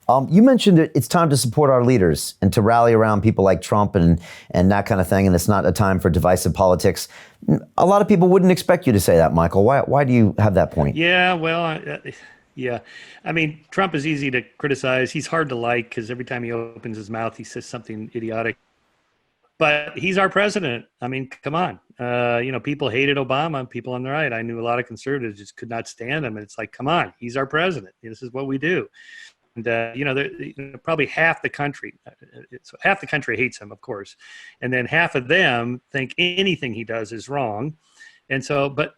You mentioned it's time to support our leaders and to rally around people like Trump and that kind of thing, and it's not a time for divisive politics. A lot of people wouldn't expect you to say that, Michael. Why do you have that point? Yeah, well, yeah. I mean, Trump is easy to criticize. He's hard to like because every time he opens his mouth, he says something idiotic. But he's our president. I mean, come on. People hated Obama, people on the right. I knew a lot of conservatives just could not stand him. And it's like, come on, he's our president. This is what we do. And, probably half the country hates him, of course. And then half of them think anything he does is wrong. And so, but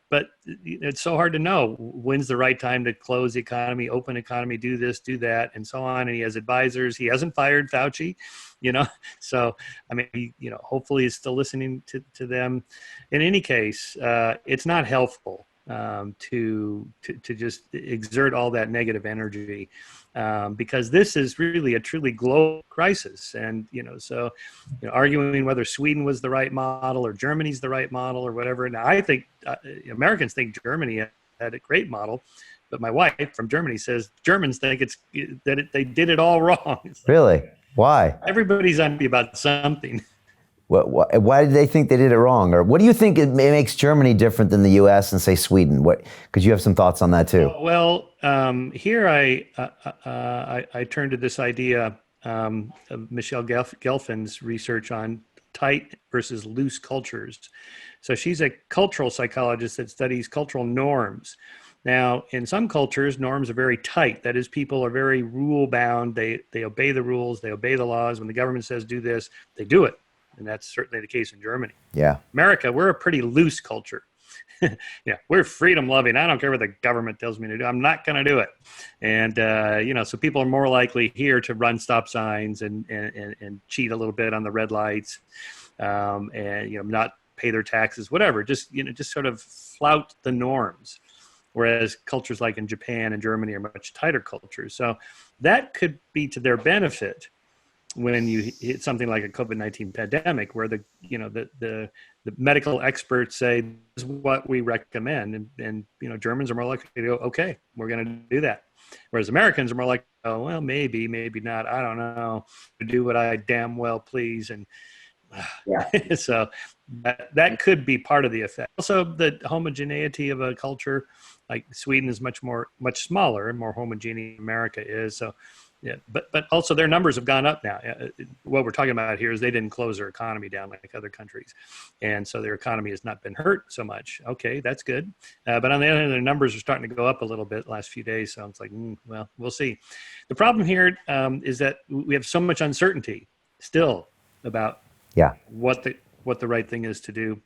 it's so hard to know when's the right time to close the economy, open economy, do this, do that, and so on. And he has advisors. He hasn't fired Fauci, So, I mean, hopefully he's still listening to them. In any case, it's not helpful to just exert all that negative energy because this is really a truly global crisis. And, arguing whether Sweden was the right model or Germany's the right model or whatever. Now, I think Americans think Germany had a great model, but my wife from Germany says Germans think they did it all wrong. Really? Why? Everybody's unhappy about something. Why did they think they did it wrong? Or what do you think it makes Germany different than the U.S. and say Sweden? Because you have some thoughts on that too. Well, here I turn to this idea of Michelle Gelfin's research on tight versus loose cultures. So she's a cultural psychologist that studies cultural norms. Now, in some cultures, norms are very tight. That is, people are very rule bound. They obey the rules. They obey the laws. When the government says do this, they do it. And that's certainly the case in Germany. Yeah. America, we're a pretty loose culture. We're freedom loving. I don't care what the government tells me to do. I'm not going to do it. And, so people are more likely here to run stop signs and cheat a little bit on the red lights and not pay their taxes, whatever. Just sort of flout the norms. Whereas cultures like in Japan and Germany are much tighter cultures. So that could be to their benefit when you hit something like a COVID-19 pandemic, where the medical experts say this is what we recommend, and Germans are more likely to go, okay, we're going to do that, whereas Americans are more like, oh well, maybe not, I don't know, do what I damn well please, and so that could be part of the effect. Also, the homogeneity of a culture, like Sweden is much smaller and more homogeneous than America is. So. Yeah, but also their numbers have gone up now. What we're talking about here is they didn't close their economy down like other countries. And so their economy has not been hurt so much. Okay, that's good. But on the other hand, their numbers are starting to go up a little bit the last few days. So it's like, well, we'll see. The problem here is that we have so much uncertainty still about what the right thing is to do.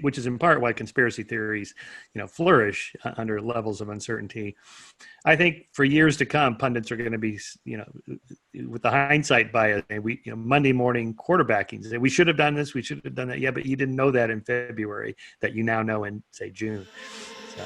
Which is in part why conspiracy theories, flourish under levels of uncertainty. I think for years to come, pundits are going to be, with the hindsight bias, Monday morning quarterbacking. Say, we should have done this, we should have done that. Yeah, but you didn't know that in February that you now know in, say, June. So.